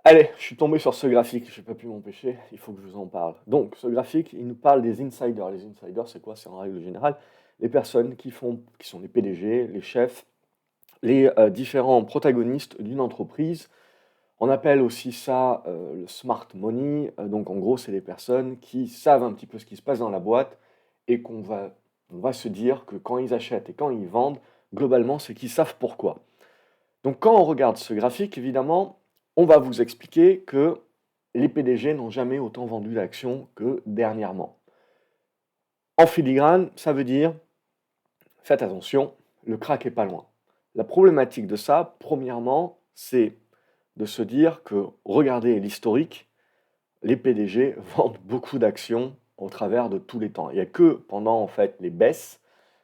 Allez, je suis tombé sur ce graphique, j'ai pas pu m'empêcher, il faut que je vous en parle. Donc, ce graphique, il nous parle des insiders. Les insiders, c'est quoi? C'est en règle générale les personnes qui sont les PDG, les chefs, les différents protagonistes d'une entreprise. On appelle aussi ça le smart money. Donc, en gros, c'est les personnes qui savent un petit peu ce qui se passe dans la boîte et on va se dire que quand ils achètent et quand ils vendent, globalement, c'est qu'ils savent pourquoi. Donc quand on regarde ce graphique, évidemment, on va vous expliquer que les PDG n'ont jamais autant vendu d'actions que dernièrement. En filigrane, ça veut dire, faites attention, le crack est pas loin. La problématique de ça, premièrement, c'est de se dire que, regardez l'historique, les PDG vendent beaucoup d'actions au travers de tous les temps. Il n'y a que pendant en fait les baisses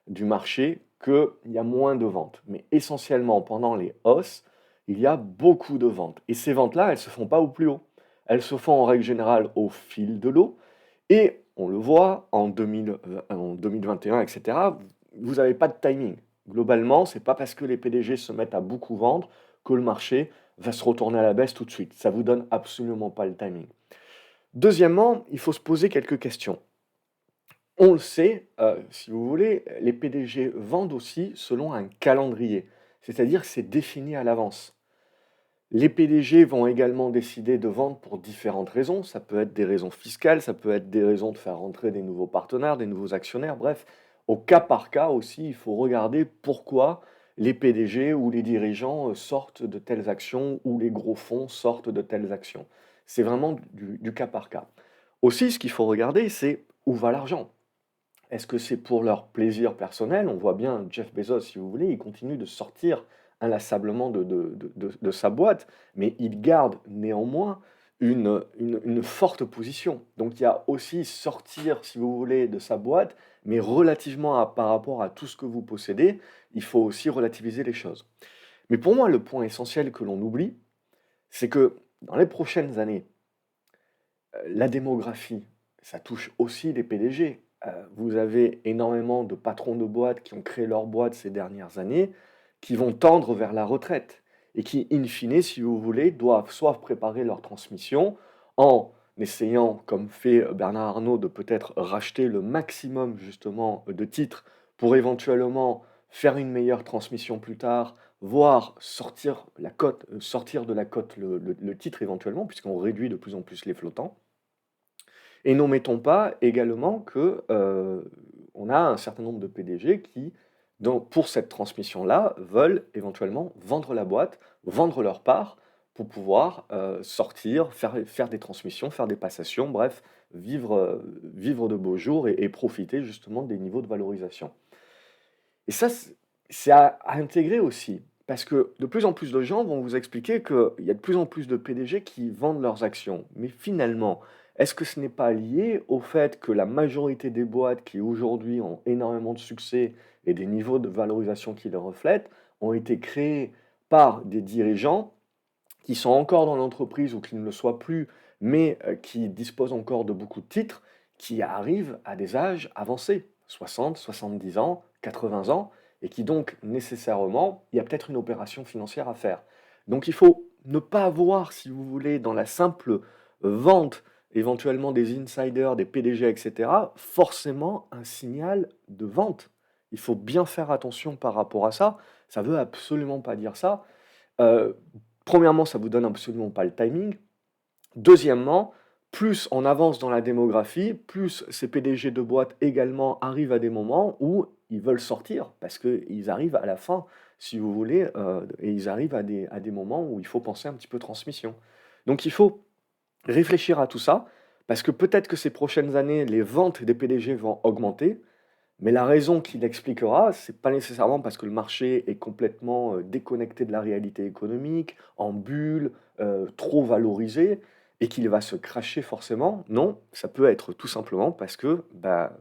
du marché qu'il y a moins de ventes. Mais essentiellement pendant les hausses, il y a beaucoup de ventes. Et ces ventes-là, elles ne se font pas au plus haut. Elles se font en règle générale au fil de l'eau. Et on le voit en 2021, etc. Vous n'avez pas de timing. Globalement, c'est pas parce que les PDG se mettent à beaucoup vendre que le marché va se retourner à la baisse tout de suite. Ça vous donne absolument pas le timing. Deuxièmement, il faut se poser quelques questions. On le sait, si vous voulez, les PDG vendent aussi selon un calendrier, c'est-à-dire que c'est défini à l'avance. Les PDG vont également décider de vendre pour différentes raisons. Ça peut être des raisons fiscales, ça peut être des raisons de faire rentrer des nouveaux partenaires, des nouveaux actionnaires. Bref, au cas par cas aussi, il faut regarder pourquoi les PDG ou les dirigeants sortent de telles actions ou les gros fonds sortent de telles actions. C'est vraiment du cas par cas. Aussi, ce qu'il faut regarder, c'est où va l'argent. Est-ce que c'est pour leur plaisir personnel? On voit bien Jeff Bezos, si vous voulez, il continue de sortir inlassablement de sa boîte, mais il garde néanmoins une forte position. Donc il y a aussi sortir, si vous voulez, de sa boîte, mais relativement par rapport à tout ce que vous possédez, il faut aussi relativiser les choses. Mais pour moi, le point essentiel que l'on oublie, c'est que dans les prochaines années, la démographie, ça touche aussi les PDG. Vous avez énormément de patrons de boîtes qui ont créé leur boîte ces dernières années, qui vont tendre vers la retraite et qui, in fine, si vous voulez, doivent soit préparer leur transmission en essayant, comme fait Bernard Arnault, de peut-être racheter le maximum justement de titres pour éventuellement faire une meilleure transmission plus tard, voire sortir la cote, sortir de la cote le titre éventuellement, puisqu'on réduit de plus en plus les flottants. Et n'omettons pas également que, on a un certain nombre de PDG qui, pour cette transmission-là, veulent éventuellement vendre la boîte, vendre leur part pour pouvoir, sortir, faire des transmissions, faire des passations, bref, vivre de beaux jours et profiter justement des niveaux de valorisation. Et ça, c'est à intégrer aussi, parce que de plus en plus de gens vont vous expliquer qu'il y a de plus en plus de PDG qui vendent leurs actions. Mais finalement, est-ce que ce n'est pas lié au fait que la majorité des boîtes qui aujourd'hui ont énormément de succès et des niveaux de valorisation qui le reflètent ont été créées par des dirigeants qui sont encore dans l'entreprise ou qui ne le soient plus, mais qui disposent encore de beaucoup de titres, qui arrivent à des âges avancés, 60, 70 ans, 80 ans, et qui donc nécessairement, il y a peut-être une opération financière à faire. Donc il faut ne pas voir, si vous voulez, dans la simple vente éventuellement des insiders, des PDG, etc., forcément un signal de vente. Il faut bien faire attention par rapport à ça. Ça ne veut absolument pas dire ça. Euh, Premièrement, ça vous donne absolument pas le timing. Deuxièmement, plus on avance dans la démographie, plus ces PDG de boîtes également arrivent à des moments où ils veulent sortir parce qu'ils arrivent à la fin, si vous voulez, et ils arrivent à des moments où il faut penser un petit peu transmission. Donc il faut réfléchir à tout ça parce que peut-être que ces prochaines années, les ventes des PDG vont augmenter, mais la raison qui l'expliquera, c'est pas nécessairement parce que le marché est complètement, déconnecté de la réalité économique, en bulle, trop valorisé et qu'il va se crasher forcément. Non, ça peut être tout simplement parce que, bah,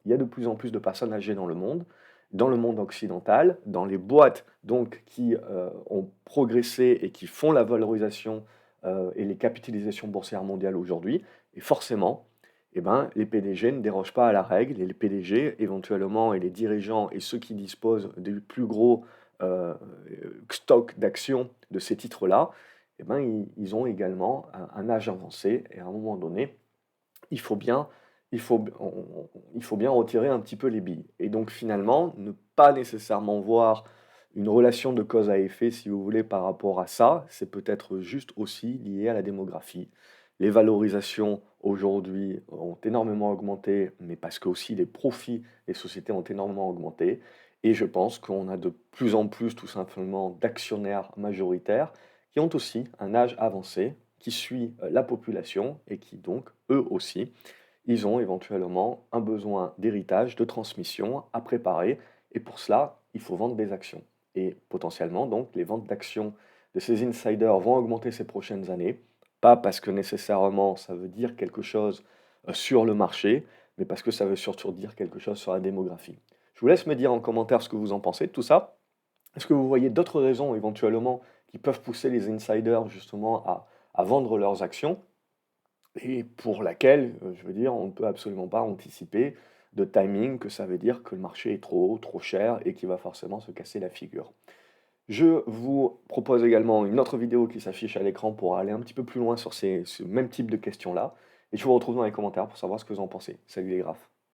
il y a de plus en plus de personnes âgées dans le monde occidental, dans les boîtes donc qui, ont progressé et qui font la valorisation, et les capitalisations boursières mondiales aujourd'hui et forcément, eh ben, les PDG ne dérogent pas à la règle et les PDG éventuellement et les dirigeants et ceux qui disposent des plus gros, stocks d'actions de ces titres-là, eh ben, ils ont également un âge avancé et à un moment donné, il faut bien il faut bien retirer un petit peu les billes et donc finalement, ne pas nécessairement voir une relation de cause à effet, si vous voulez, par rapport à ça, c'est peut-être juste aussi lié à la démographie. Les valorisations aujourd'hui ont énormément augmenté, mais parce qu'aussi les profits des sociétés ont énormément augmenté et je pense qu'on a de plus en plus tout simplement d'actionnaires majoritaires qui ont aussi un âge avancé, qui suit, la population et qui donc, eux aussi, ils ont éventuellement un besoin d'héritage, de transmission à préparer et pour cela, il faut vendre des actions et potentiellement donc les ventes d'actions de ces insiders vont augmenter ces prochaines années, pas parce que nécessairement ça veut dire quelque chose, sur le marché, mais parce que ça veut surtout dire quelque chose sur la démographie. Je vous laisse me dire en commentaire ce que vous en pensez de tout ça. Est-ce que vous voyez d'autres raisons éventuellement qui peuvent pousser les insiders justement à vendre leurs actions? Et pour laquelle, je veux dire, on ne peut absolument pas anticiper de timing, que ça veut dire que le marché est trop haut, trop cher et qu'il va forcément se casser la figure. Je vous propose également une autre vidéo qui s'affiche à l'écran pour aller un petit peu plus loin sur ce même type de questions-là et je vous retrouve dans les commentaires pour savoir ce que vous en pensez. Salut les graphes.